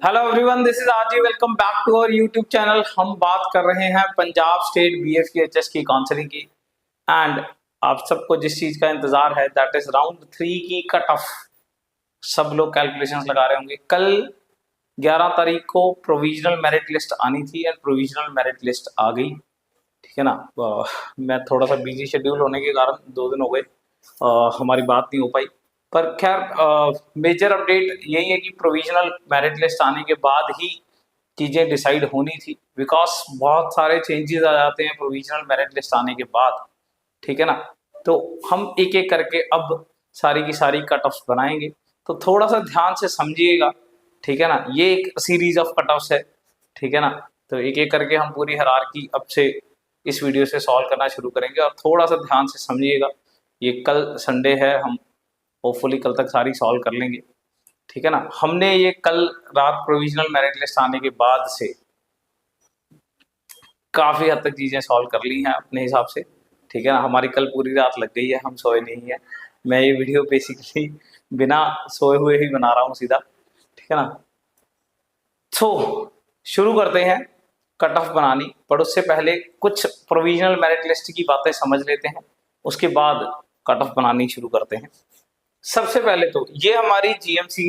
Hello everyone, this is RG. Welcome back to our YouTube channel. हम बात कर रहे हैं पंजाब स्टेट बीएफएचएस की काउंसलिंग की। एंड आप सबको जिस चीज का इंतजार है दैट इज राउंड 3 की कट ऑफ। सब लोग कैलकुलेशंस लगा रहे होंगे। कल 11 तारीख को प्रोविजनल मेरिट लिस्ट आनी थी एंड प्रोविजनल मेरिट लिस्ट आ गई। ठीक है ना। मैं थोड़ा सा बिजी शेड्यूल होने के कारण 2 दिन हो गए हमारी बात नहीं हो पाई। पर खैर मेजर अपडेट यही है कि प्रोविजनल मेरिट लिस्ट आने के बाद ही चीज़ें डिसाइड होनी थी, बिकॉज बहुत सारे चेंजेस आ जाते हैं प्रोविजनल मेरिट लिस्ट आने के बाद। ठीक है ना। तो हम एक एक करके अब सारी की सारी कट ऑफ्स बनाएंगे, तो थोड़ा सा ध्यान से समझिएगा। ठीक है ना। ये एक सीरीज ऑफ कट ऑफ्स है। ठीक है ना। तो एक एक करके हम पूरी हायरार्की अब से इस वीडियो से सॉल्व करना शुरू करेंगे और थोड़ा सा ध्यान से समझिएगा। ये कल संडे है, हम होपफुली कल तक सारी सॉल्व कर लेंगे। ठीक है ना। हमने ये कल रात प्रोविजनल मेरिट लिस्ट आने के बाद से काफ़ी हद तक चीज़ें सॉल्व कर ली हैं अपने हिसाब से। ठीक है ना। हमारी कल पूरी रात लग गई है, हम सोए नहीं है। मैं ये वीडियो बेसिकली बिना सोए हुए ही बना रहा हूँ सीधा। ठीक है ना। तो शुरू करते हैं कट ऑफ बनानी, पर उससे पहले कुछ प्रोविजनल मेरिट लिस्ट की बातें समझ लेते हैं, उसके बाद कट ऑफ बनानी शुरू करते हैं। सबसे पहले तो ये हमारी जीएमसी,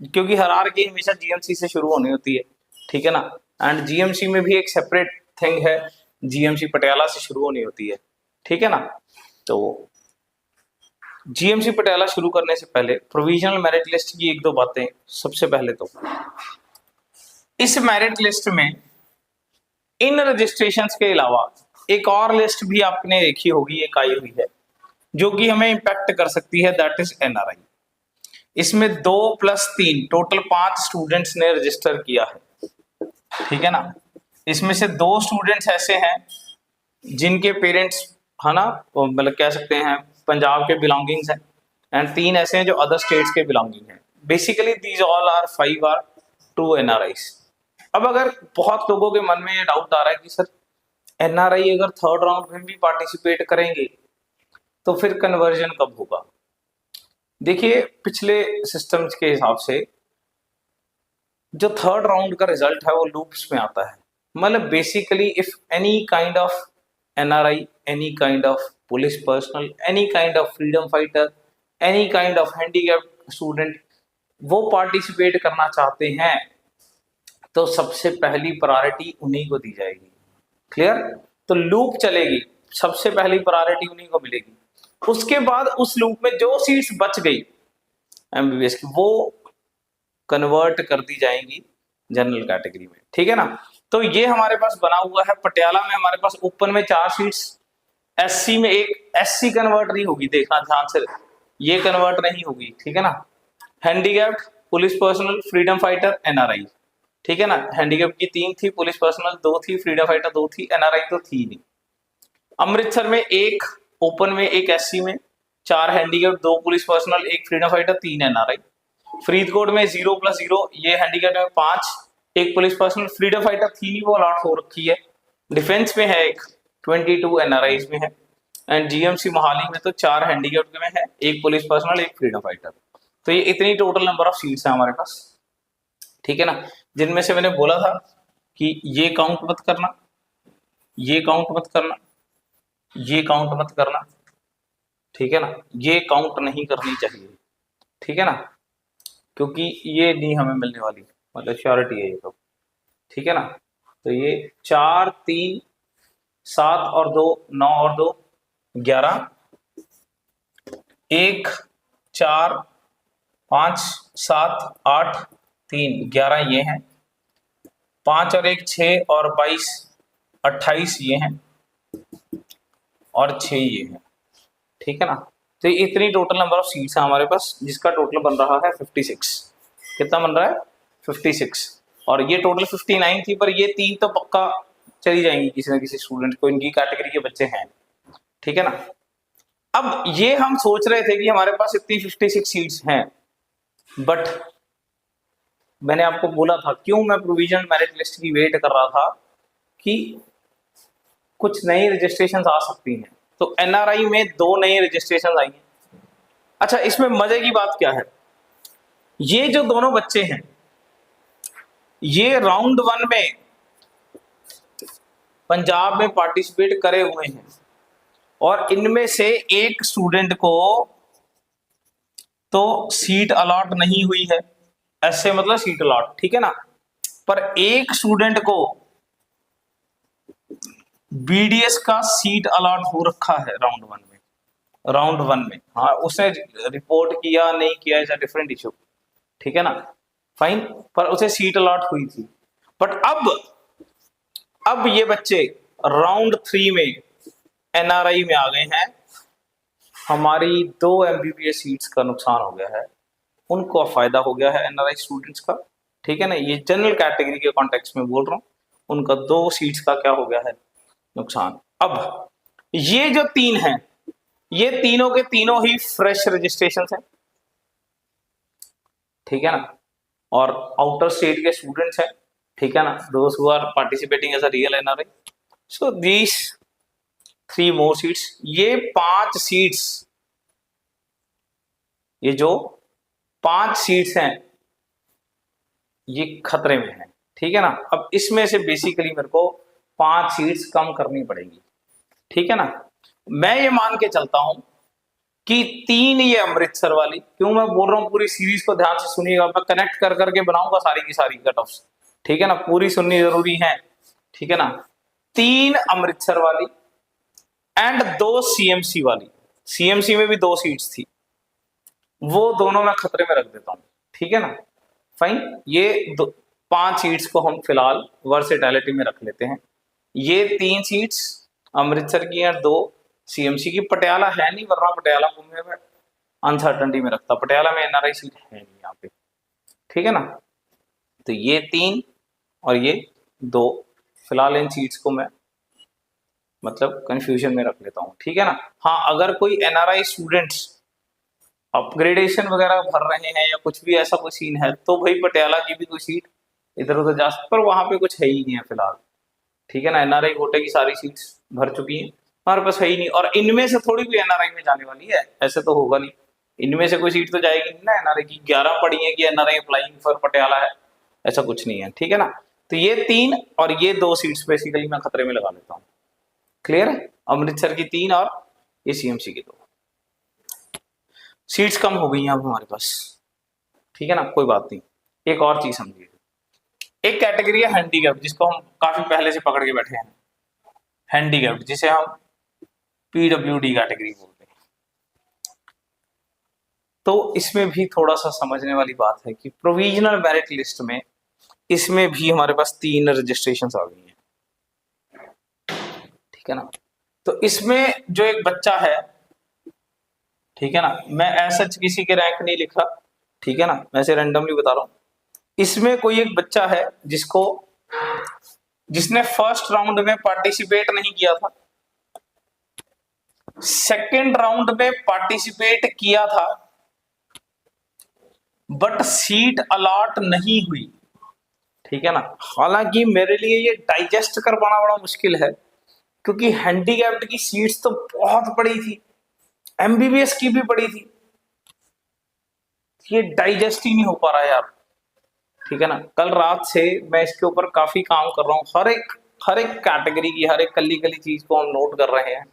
क्योंकि हायरार्की हमेशा जीएमसी से शुरू होनी होती है। ठीक है ना। एंड जीएमसी में भी एक सेपरेट थिंग है, जीएमसी पटियाला से शुरू होनी होती है। ठीक है ना। तो जीएमसी पटियाला शुरू करने से पहले प्रोविजनल मेरिट लिस्ट की एक दो बातें। सबसे पहले तो इस मेरिट लिस्ट में इन रजिस्ट्रेशंस के अलावा एक और लिस्ट भी आपने देखी होगी, एक आई हुई है जो कि हमें इंपैक्ट कर सकती है, दैट इज एनआरआई। इसमें 2+3 टोटल 5 स्टूडेंट्स ने रजिस्टर किया है। ठीक है ना। इसमें से 2 स्टूडेंट्स ऐसे हैं जिनके पेरेंट्स है ना, मतलब कह सकते हैं पंजाब के बिलोंगिंग्स हैं, एंड 3 ऐसे हैं जो अदर स्टेट्स के बिलोंगिंग हैं। Basically these all are 5 are 2 NRIs. अब अगर बहुत लोगों के मन में ये डाउट आ रहा है कि सर एनआरआई अगर थर्ड राउंड में भी पार्टिसिपेट करेंगे तो फिर कन्वर्जन कब होगा। देखिए, पिछले सिस्टम्स के हिसाब से जो थर्ड राउंड का रिजल्ट है वो लूप्स में आता है। मतलब basically if any kind of NRI, any kind of police personal, any kind of freedom fighter, any kind of handicapped student वो पार्टिसिपेट करना चाहते हैं तो सबसे पहली प्रायोरिटी उन्हीं को दी जाएगी। क्लियर। तो लूप चलेगी, सबसे पहली प्रायोरिटी उन्हीं को मिलेगी। उसके बाद उस लूप में जो सीट्स बच गई एमबीबीएस की वो कन्वर्ट कर दी जाएंगी जनरल कैटेगरी में। ठीक है ना। तो ये हमारे पास बना हुआ है। पटियाला में हमारे पास ओपन में 4 सीट्स, एससी में एक, एससी कन्वर्ट नहीं होगी, देखना ध्यान से, ये कन्वर्ट नहीं होगी। ठीक है ना। Handicapped, police personal, freedom fighter, NRI. ठीक है ना। हैंडीकैप की 3 थी, पुलिस पर्सनल 2 थी, फ्रीडम फाइटर 2 थी, एनआरआई तो थी नहीं। अमृतसर में एक ओपन में, एक एससी में, 4 handicap, 2 police personal, 1 freedom fighter, 3 NRI. Faridkot में 0+0, ये हैंडीकैप में 5, 1 पुलिस पर्सनल, फ्रीडम फाइटर थी नहीं वो अलॉट हो रखी है। डिफेंस में है एक, 22 एनआरआई में है। एंड जीएमसी मोहाली में तो 4 हैंडीकैप में है, 1 पुलिस पर्सनल, 1 फ्रीडम फाइटर। तो ये इतनी टोटल नंबर ऑफ सीट्स है हमारे पास। ठीक है ना। जिनमें से मैंने बोला था कि ये काउंट मत करना, ये काउंट मत करना, ये काउंट मत करना। ठीक है ना। ये काउंट नहीं करनी चाहिए। ठीक है ना। क्योंकि ये नहीं हमें मिलने वाली, मतलब श्योरिटी है ये तो। ठीक है ना। तो ये 4, 3, 7 और 2, 9 और 2, 11, 1, 4, 5, 7, 8, 3, 11 ये हैं, 5 और 1 6 और 22, 28 ये हैं, और 6 ये हैं। ठीक है ना। तो इतनी टोटल नंबर ऑफ सीट्स है हमारे पास, जिसका टोटल बन रहा है 56। कितना बन रहा है? 56। और ये टोटल 59 थी, पर ये 3 तो पक्का चली जाएंगी किसी ना किसी स्टूडेंट को, इनकी कैटेगरी के बच्चे हैं। ठीक है ना। अब ये हम सोच रहे थे कि हमारे पास इतनी 56 सीट्स हैं, बट मैंने आपको बोला था क्यों मैं प्रोविजनल मेरिट लिस्ट की वेट कर रहा था कि कुछ नई रजिस्ट्रेशन आ सकती हैं। तो एनआरआई में 2 नई रजिस्ट्रेशन आई हैं। अच्छा, इसमें मजे की बात क्या है, ये जो दोनों बच्चे हैं ये राउंड 1 में पंजाब में पार्टिसिपेट करे हुए हैं और इनमें से एक स्टूडेंट को तो सीट अलॉट नहीं हुई है, ऐसे मतलब सीट अलॉट, ठीक है ना, पर एक स्टूडेंट को बीडीएस का सीट अलॉट हो रखा है राउंड 1 में, राउंड 1 में। हाँ, उसने रिपोर्ट किया नहीं किया इज अ डिफरेंट इशू, ठीक है ना, फाइन, पर उसे सीट अलॉट हुई थी। बट अब ये बच्चे राउंड 3 में एनआरआई में आ गए हैं, हमारी 2 एमबीबीएस सीट्स का नुकसान हो गया है, उनको फायदा हो गया है एनआरआई स्टूडेंट्स का, ठीक है ना, ये जनरल कैटेगरी के कॉन्टेक्स्ट में बोल रहा हूँ, उनका 2 सीट्स का क्या हो गया है, नुकसान। अब ये जो 3 हैं, ये तीनों के तीनों ही फ्रेश रजिस्ट्रेशन हैं, ठीक है ना, और आउटर स्टेट के स्टूडेंट्स हैं, ठीक है ना, those who are participating as a real NRI. So these 3 more seats, ये 5 सीट्स, ये जो 5 सीट्स हैं ये खतरे में है, ठीक है ना। अब इसमें से बेसिकली मेरे को 5 सीट्स कम करनी पड़ेगी, ठीक है ना। मैं ये मान के चलता हूं कि 3 ये अमृतसर वाली, क्यों मैं बोल रहा हूं, पूरी सीरीज को ध्यान से सुनिएगा, मैं कनेक्ट कर करके बनाऊंगा सारी की सारी कट ऑफ्स, ठीक है ना, पूरी सुननी जरूरी है, ठीक है ना। 3 अमृतसर वाली एंड 2 सीएमसी वाली, सीएमसी में भी 2 सीट्स थी, वो दोनों मैं खतरे में रख देता हूं, ठीक है ना, फाइन। ये 5 सीट्स को हम फिलहाल वर्सेटैलिटी में रख लेते हैं। ये 3 सीट्स अमृतसर की और 2 सीएमसी की, पटियाला है नहीं, वरना पटियाला को मैं अनसर्टनिटी में रखता, पटियाला में एनआरआई सीट है नहीं यहाँ पे, ठीक है ना। तो ये 3 और ये 2, फिलहाल इन सीट्स को मैं मतलब कंफ्यूजन में रख लेता हूँ, ठीक है ना। हाँ, अगर कोई एनआरआई स्टूडेंट्स अपग्रेडेशन वगैरह भर रहे हैं या कुछ भी ऐसा कोई सीन है, तो भाई पटियाला की भी कोई सीट इधर उधर जा सकती, पर वहां पे कुछ है ही नहीं है फिलहाल, ठीक है ना। एनआरआई कोटे की सारी सीट्स भर चुकी हैं, हमारे पास है ही नहीं, और इनमें से थोड़ी कोई एनआरआई में जाने वाली है, ऐसे तो होगा नहीं, इनमें से कोई सीट तो जाएगी नहीं ना एनआरआई की, 11 पड़ी है कि एनआरआई अप्लाइंग फॉर पटियाला है, ऐसा कुछ नहीं है, ठीक है ना। तो ये 3 और ये 2 सीट्स बेसिकली मैं खतरे में लगा लेता हूँ, क्लियर है। अमृतसर की 3 और ये सीएमसी की 2 सीट्स कम हो गई हैं अब हमारे पास, ठीक है ना, कोई बात नहीं। एक और चीज समझिए, एक कैटेगरी है हैंडीकैप, जिसको हम काफी पहले से पकड़ के बैठे हैं, हैंडीकैप, जिसे हम पीडब्ल्यूडी कैटेगरी बोलते हैं। तो इसमें भी थोड़ा सा समझने वाली बात है कि प्रोविजनल मेरिट लिस्ट में इसमें भी हमारे पास 3 रजिस्ट्रेशंस आ गई हैं, ठीक है ना। तो इसमें जो एक बच्चा है, ठीक है ना, मैं ऐसा किसी के रैंक नहीं लिख रहा, ठीक है ना, मैं ऐसे रैंडमली बता रहा हूं। इसमें कोई एक बच्चा है जिसने फर्स्ट राउंड में पार्टिसिपेट नहीं किया था, सेकेंड राउंड में पार्टिसिपेट किया था, बट सीट अलॉट नहीं हुई, ठीक है ना। हालांकि मेरे लिए ये डाइजेस्ट कर पाना बड़ा मुश्किल है, क्योंकि हैंडीकैप्ड की सीट्स तो बहुत बड़ी थी, एमबीबीएस की भी बड़ी थी, ये डाइजेस्ट ही नहीं हो पा रहा है यार, ठीक है ना। कल रात से मैं इसके ऊपर काफी काम कर रहा हूँ, हर एक कैटेगरी की हर एक कली कली चीज को हम नोट कर रहे हैं,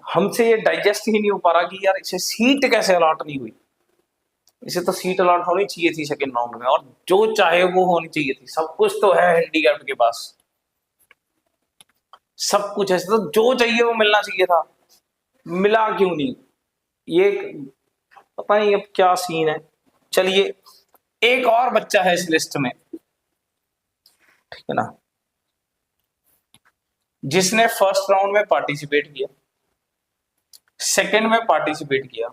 हमसे ये डाइजेस्ट ही नहीं हो पा रहा कि यार इसे सीट कैसे अलॉट नहीं हुई, इसे तो सीट अलॉट होनी चाहिए थी सेकंड राउंड में, और जो चाहे वो होनी चाहिए थी, सब कुछ तो है हैंडीकैप्ड के पास, सब कुछ है, तो जो चाहिए वो मिलना चाहिए था, मिला क्यों नहीं, ये पता नहीं अब क्या सीन है। चलिए, एक और बच्चा है इस लिस्ट में, ठीक है ना, जिसने फर्स्ट राउंड में पार्टिसिपेट किया, सेकंड में पार्टिसिपेट किया,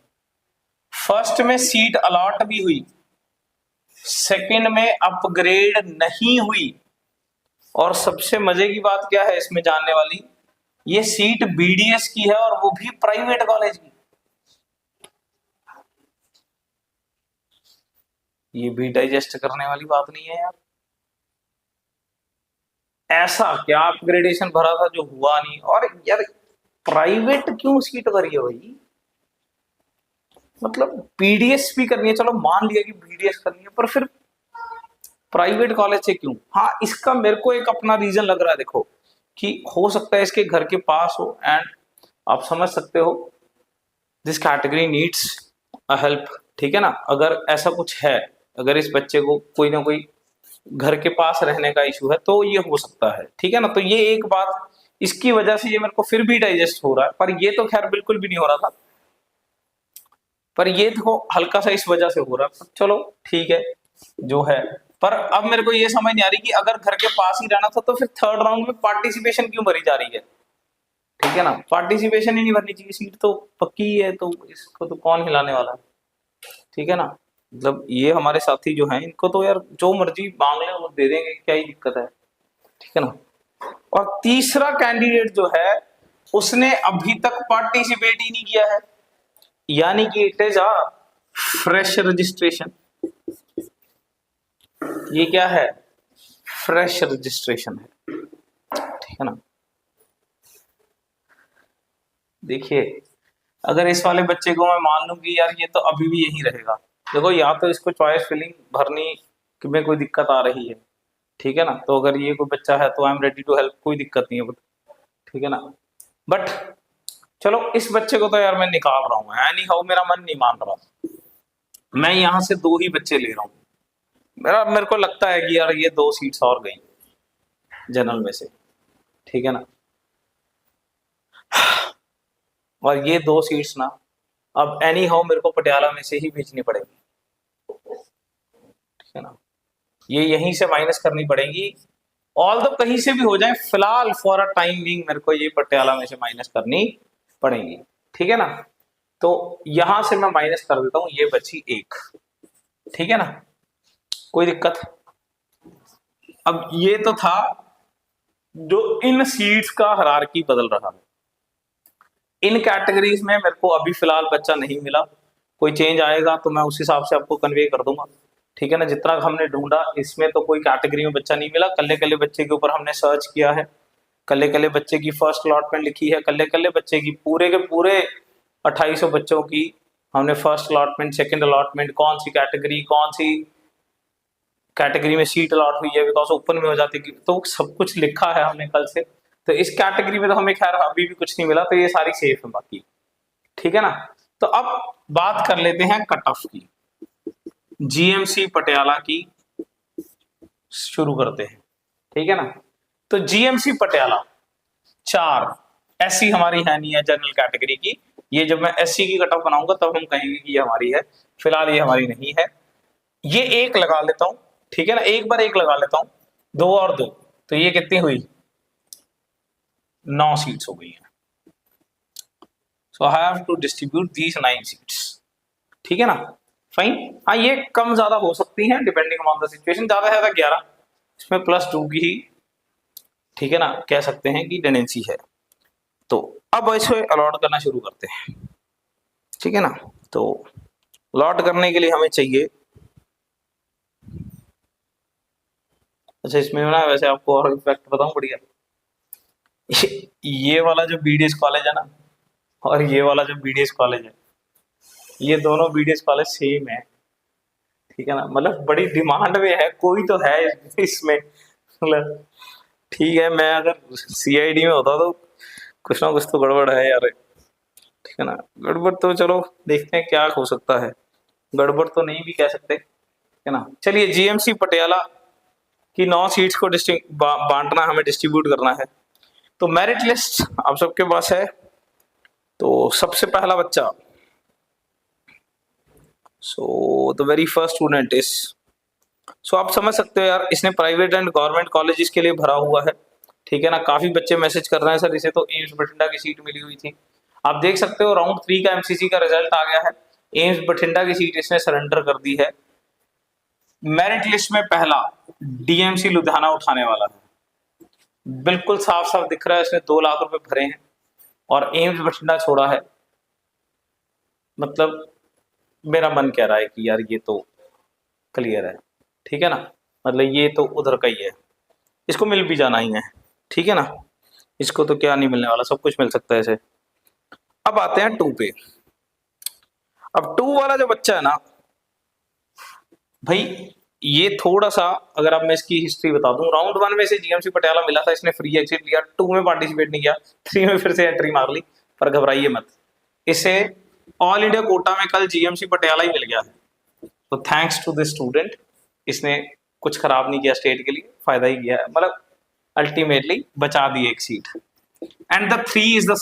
फर्स्ट में सीट अलॉट भी हुई, सेकंड में अपग्रेड नहीं हुई, और सबसे मजे की बात क्या है इसमें जानने वाली, ये सीट बीडीएस की है, और वो भी प्राइवेट कॉलेज की। ये भी डाइजेस्ट करने वाली बात नहीं है यार, ऐसा क्या अपग्रेडेशन भरा था जो हुआ नहीं, और यार प्राइवेट क्यों सीट भरी है भाई, मतलब बीडीएस भी करनी है, चलो मान लिया कि बीडीएस करनी है, पर फिर प्राइवेट कॉलेज से क्यों? हाँ, इसका मेरे को एक अपना रीजन लग रहा है। देखो कि हो सकता है इसके घर के पास हो, एंड आप समझ सकते हो this category needs a help, ठीक है ना। अगर ऐसा कुछ है, अगर इस बच्चे को कोई ना कोई घर के पास रहने का इशू है तो ये हो सकता है, ठीक है ना। तो ये एक बात, इसकी वजह से ये मेरे को फिर भी डाइजेस्ट हो रहा है, पर ये तो खैर बिल्कुल भी नहीं हो रहा था, पर ये तो हल्का सा इस वजह से हो रहा है। चलो ठीक है जो है, पर अब मेरे को ये समझ नहीं आ रही कि अगर घर के पास ही रहना था तो फिर थर्ड राउंड में पार्टिसिपेशन क्यों भरी जा रही है, ठीक है ना। पार्टिसिपेशन ही नहीं भरनी चाहिए, सीट तो पक्की ही है, तो इसको तो कौन हिलाने वाला है, ठीक है ना। मतलब ये हमारे साथी जो हैं इनको तो यार जो मर्जी मांग ले वो दे देंगे, क्या ही दिक्कत है, ठीक है ना। और तीसरा कैंडिडेट जो है उसने अभी तक पार्टिसिपेट ही नहीं किया है, यानी कि it is a fresh registration. ये क्या है? फ्रेश रजिस्ट्रेशन है, ठीक है ना। देखिए अगर इस वाले बच्चे को मैं मान लूं कि यार ये तो अभी भी यही रहेगा, देखो या तो इसको चॉइस फिलिंग भरनी में कोई दिक्कत आ रही है, ठीक है ना। तो अगर ये कोई बच्चा है तो I am ready to help, कोई दिक्कत नहीं है, ठीक है ना। बट चलो इस बच्चे को तो यार मैं निकाल रहा हूँ, एनी हाउ मेरा मन नहीं मान रहा, मैं यहाँ से 2 ही बच्चे ले रहा हूँ। मेरे को लगता है कि यार ये 2 सीट्स और गई जनरल में से, ठीक है ना। और ये 2 सीट्स ना अब एनी हाउ मेरे को पटियाला में से ही भेजनी पड़ेगी, ठीक है ना। ये यहीं से माइनस करनी पड़ेगी, ऑल दो कहीं से भी हो जाए, फिलहाल फॉर अ टाइम बीइंग मेरे को ये पटियाला में से माइनस करनी पड़ेगी, ठीक है ना। तो यहां से मैं माइनस कर देता हूं, ये बची 1, ठीक है ना, कोई दिक्कत। अब ये तो था जो इन सीट्स का हायरार्की बदल रहा है, इन कैटेगरीज में मेरे को अभी फिलहाल बच्चा नहीं मिला, कोई चेंज आएगा तो मैं उस हिसाब से आपको कन्वे कर दूंगा, ठीक है ना। जितना हमने ढूंढा इसमें तो कोई कैटेगरी में बच्चा नहीं मिला, कल्ले कल्ले बच्चे के ऊपर हमने सर्च किया है, कल्ले कल्ले बच्चे की फर्स्ट अलॉटमेंट लिखी है, कल्ले कल्ले बच्चे की पूरे के पूरे 2800 बच्चों की हमने फर्स्ट अलॉटमेंट, सेकंड अलॉटमेंट, कौन सी कैटेगरी में सीट अलॉट हुई है, बिकॉज ओपन में हो जाती है, तो सब कुछ लिखा है हमने कल से। तो इस कैटेगरी में तो हमें खैर अभी भी कुछ नहीं मिला, तो ये सारी सेफ है बाकी, ठीक है ना। तो अब बात कर लेते हैं कट ऑफ की, जीएमसी पटियाला की शुरू करते हैं, ठीक है ना। तो जीएमसी पटियाला 4, एससी हमारी है नहीं है जनरल कैटेगरी की, ये जब मैं एससी की कट ऑफ बनाऊंगा तब हम कहेंगे कि ये हमारी है, फिलहाल ये हमारी नहीं है। ये 1 लगा लेता हूं, ठीक है ना, एक बार 1 लगा लेता हूं, 2 और 2, तो ये कितनी हुई? 9 सीट्स हो गई हैं। So I have to distribute these 9 seats, ठीक है ना, फाइन। हाँ ये कम ज्यादा हो सकती हैं डिपेंडिंग ऑन द सिचुएशन, ज्यादा है 11, इसमें +2 की ही, ठीक है ना, कह सकते हैं कि टेंडेंसी है। तो अब इसे अलॉट करना शुरू करते हैं, ठीक है ना। तो अलॉट करने के लिए हमें चाहिए, अच्छा इसमें ना वैसे आपको और फैक्ट बताऊं बढ़िया, ये वाला जो बीडीएस कॉलेज है ना और ये वाला जो बीडीएस कॉलेज है, ये दोनों बीडीएस कॉलेज सेम है, ठीक है ना। मतलब बड़ी डिमांड में है, कोई तो है इसमें, मतलब ठीक है, मैं अगर सीआईडी में होता तो कुछ ना कुछ तो गड़बड़ है यार, ठीक है ना। गड़बड़ तो चलो देखते हैं क्या हो सकता है, गड़बड़ तो नहीं भी कह सकते, है ना। चलिए जीएमसी पटियाला की 9 सीट्स को बांटना, हमें डिस्ट्रीब्यूट करना है। तो मेरिट लिस्ट आप सबके पास है, तो सबसे पहला बच्चा, so the very first student is, so आप समझ सकते हो यार इसने प्राइवेट एंड गवर्नमेंट कॉलेजेस के लिए भरा हुआ है, ठीक है ना। काफी बच्चे मैसेज कर रहे हैं सर इसे तो एम्स बठिंडा की सीट मिली हुई थी, आप देख सकते हो राउंड 3 का एमसीसी का रिजल्ट आ गया है, एम्स बठिंडा की सीट इसने सरेंडर कर दी है। मेरिट लिस्ट में पहला डीएमसी लुधियाना उठाने वाला है, बिल्कुल साफ साफ दिख रहा है, इसने 2 लाख रुपए भरे हैं और एम्स बठिंडा छोड़ा है। मतलब मेरा मन कह रहा है कि यार ये तो क्लियर है, ठीक है ना, मतलब ये तो उधर का ही है, इसको मिल भी जाना ही है, ठीक है ना। इसको तो क्या नहीं मिलने वाला, सब कुछ मिल सकता है इसे। अब आते हैं 2 पे। अब 2 वाला जो बच्चा है ना भाई, ये थोड़ा सा अगर अब मैं इसकी हिस्ट्री बता दूं, राउंड 1 में से जीएमसी पटियाला मिला था, इसने फ्री एग्जिट लिया, 2 में पार्टिसिपेट नहीं किया, 3 में फिर से एंट्री मार ली, पर घबराइए मत, इसे ऑल इंडिया कोटा में कल जीएमसी पटियाला ही मिल गया है। तो थैंक्स टू दिस स्टूडेंट, इसने कुछ खराब नहीं किया स्टेट के लिए, फायदा ही किया है, मतलब अल्टीमेटली बचा दी एक seat. And the 3 is the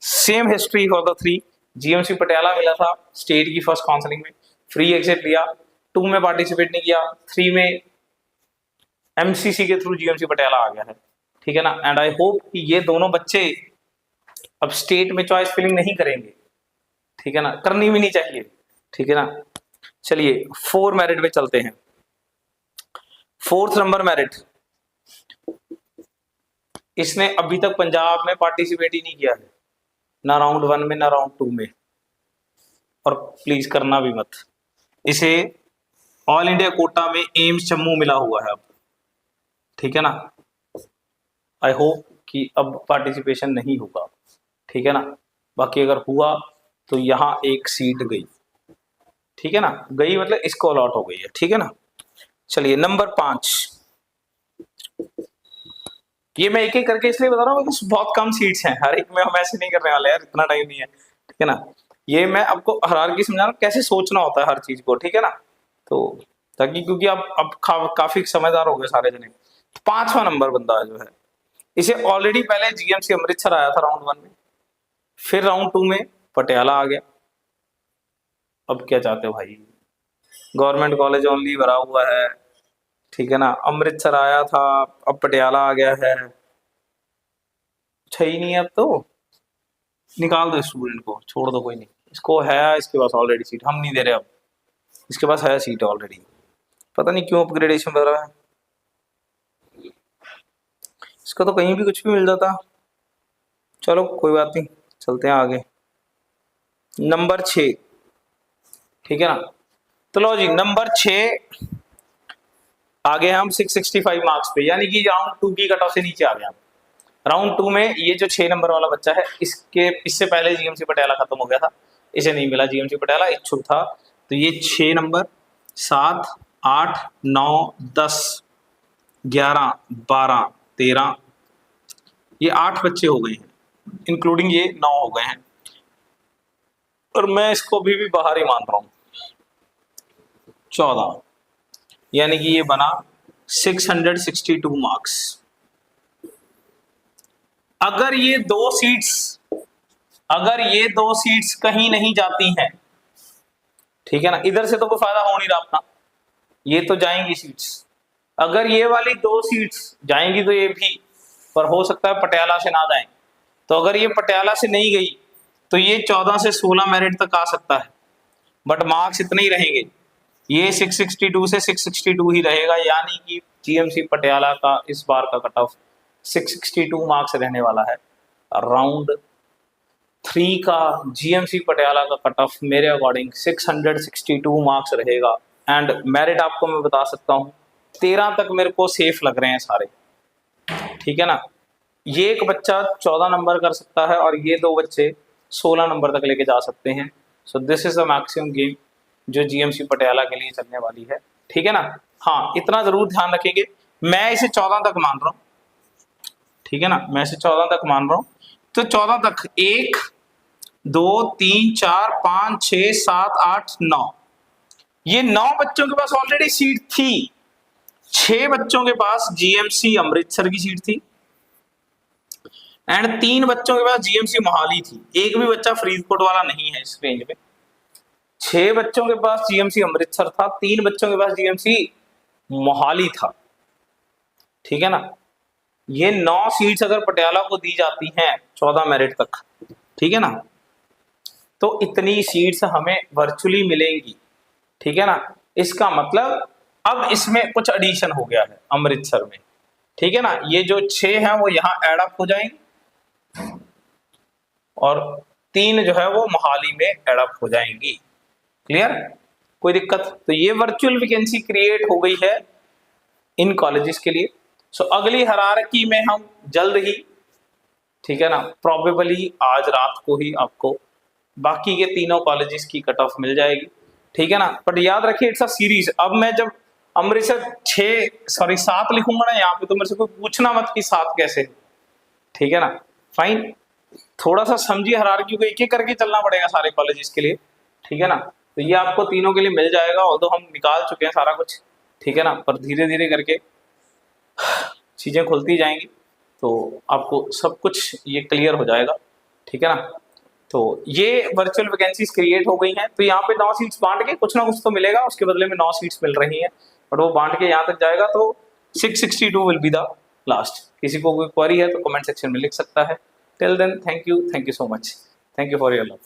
same history for the 3। GMC Patiala मिला था स्टेट की फर्स्ट काउंसलिंग में, फ्री एग्जिट लिया, 2 में पार्टिसिपेट नहीं किया, 3 में एमसीसी के थ्रू जीएमसी पटियाला आ गया है, ठीक है ना। एंड आई होप कि ये दोनों बच्चे अब स्टेट में चॉइस फिलिंग नहीं करेंगे, ठीक है ना, करनी भी नहीं चाहिए, ठीक है ना। चलिए 4 मेरिट पे चलते हैं। 4th नंबर मेरिट, इसने अभी तक पंजाब में पार्टिसिपेट ही नहीं किया है, ना राउंड 1 में ना राउंड 2 में, और प्लीज करना भी मत। इसे ऑल इंडिया कोटा में एम्स जम्मू मिला हुआ है अब, ठीक है ना। आई होप कि अब पार्टिसिपेशन नहीं होगा, ठीक है ना। बाकी अगर हुआ तो यहाँ एक सीट गई, ठीक है ना, गई मतलब इसको अलॉट हो गई है, ठीक है ना। चलिए नंबर 5, ये मैं एक एक करके इसलिए बता रहा हूँ क्योंकि बहुत कम सीट्स हैं, हर एक में हम ऐसे नहीं करने वाले यार, इतना टाइम नहीं है, ठीक है ना। ये मैं आपको हायरार्की समझा रहा हूँ, कैसे सोचना होता है हर चीज को, ठीक है ना। तो ताकि क्योंकि अब काफी समझदार हो गए सारे जने। 5वां नंबर बंदा जो है, इसे ऑलरेडी पहले जीएमसी अमृतसर आया था राउंड 1 में, फिर राउंड 2 में पटियाला आ गया। अब क्या चाहते हो भाई, गवर्नमेंट कॉलेज ओनली भरा हुआ है, ठीक है ना, अमृतसर आया था, अब पटियाला आ गया है, अच्छा ही नहीं है अब तो निकाल दो स्टूडेंट को, छोड़ दो, कोई नहीं, इसको है, इसके पास ऑलरेडी सीट, हम नहीं दे रहे अब, इसके पास है सीट ऑलरेडी, पता नहीं क्यों अपग्रेडेशन कर रहा है, इसका तो कहीं भी कुछ भी मिल जाता। चलो कोई बात नहीं, चलते हैं आगे। नंबर 6, ठीक है ना। तो लो जी नंबर 6 आगे हम 665 मार्क्स पे, यानी कि राउंड 2 की कट ऑफ से नीचे आ गया। राउंड 2 में ये जो 6 नंबर वाला बच्चा है, इससे पहले जीएमसी पटियाला खत्म हो गया था, इसे नहीं मिला जीएमसी पटियाला, इच्छुक था, तो ये 6 नंबर 7 8 9 10 11 12 13 ये 8 बच्चे हो गए हैं, इंक्लूडिंग ये 9 हो गए हैं, और मैं इसको अभी भी बाहर ही मान रहा हूं। 14, यानी कि ये बना 662 मार्क्स। अगर ये दो सीट्स कहीं नहीं जाती हैं, ठीक है ना, इधर से तो कोई फायदा हो नहीं रहा अपना, ये तो जाएंगी सीट्स, अगर ये वाली 2 सीट्स जाएंगी तो ये भी, पर हो सकता है पटियाला से ना जाए, तो अगर ये पटियाला से नहीं गई तो ये 14 से 16 मेरिट तक आ सकता है, बट मार्क्स इतने ही रहेंगे, ये 662 से 662 ही रहेगा, यानी कि जीएमसी पटियाला का इस बार का कट ऑफ 662 मार्क्स रहने वाला है। राउंड 3 का जीएमसी पटियाला का कट ऑफ मेरे अकॉर्डिंग 662 मार्क्स रहेगा। एंड मेरिट आपको मैं बता सकता हूँ 13 तक मेरे को सेफ लग रहे हैं सारे, ठीक है ना। ये एक बच्चा 14 नंबर कर सकता है और ये 2 बच्चे 16 नंबर तक लेके जा सकते हैं। So this is the maximum game जो जीएमसी पटियाला के लिए चलने वाली है, ठीक है ना। हाँ इतना जरूर ध्यान रखेंगे, मैं इसे 14 तक मान रहा हूँ, ठीक है ना, मैं इसे 14 तक मान रहा हूँ। तो 14 तक 1 2 3 4 5 6 7 8 9, ये 9 बच्चों के पास ऑलरेडी सीट थी, 6 बच्चों के पास जीएमसी अमृतसर की सीट थी, एंड 3 बच्चों के पास जीएमसी मोहाली थी, एक भी बच्चा फरीदकोट वाला नहीं है इस रेंज में। 6 बच्चों के पास जीएमसी अमृतसर था, 3 बच्चों के पास जीएमसी मोहाली था, ठीक है ना। ये 9 सीट्स अगर पटियाला को दी जाती हैं 14 मेरिट तक, ठीक है ना, तो इतनी सीट्स हमें वर्चुअली मिलेंगी, ठीक है ना। इसका मतलब अब इसमें कुछ एडिशन हो गया है अमृतसर में, ठीक है ना। ये जो 6 हैं वो यहाँ एड अप हो जाएंगे और 3 जो है वो मोहाली में एड अप हो जाएंगी। क्लियर, कोई दिक्कत? तो ये वर्चुअल वैकेंसी क्रिएट हो गई है इन कॉलेजेस के लिए। सो अगली हायरार्की में हम जल्द ही, ठीक है ना, प्रोबेबली आज रात को ही आपको बाकी के तीनों कॉलेजेस की कट ऑफ मिल जाएगी। ठीक है ना। बट याद रखिए इट्स अ सीरीज। अब मैं जब अमृतसर 7 लिखूंगा ना यहाँ पे, तो मेरे से कोई पूछना मत कि 7 कैसे, ठीक है ना। फाइन, थोड़ा सा समझिए हायरार्की को, एक एक करके चलना पड़ेगा सारे कॉलेजेस के लिए, ठीक है ना। तो ये आपको तीनों के लिए मिल जाएगा, और तो हम निकाल चुके हैं सारा कुछ, ठीक है ना। पर धीरे धीरे करके चीजें खुलती जाएंगी, तो आपको सब कुछ ये क्लियर हो जाएगा, ठीक है ना। तो ये वर्चुअल वैकेंसीज क्रिएट हो गई हैं, तो यहाँ पे 9 सीट्स बांट के कुछ ना कुछ तो मिलेगा, उसके बदले में 9 सीट्स मिल रही हैं, बट वो बांट के यहाँ तक जाएगा, तो 662 विल बी द लास्ट। किसी को कोई क्वेरी है तो कमेंट सेक्शन में लिख सकता है। Till then, thank you so much, thank you for your love.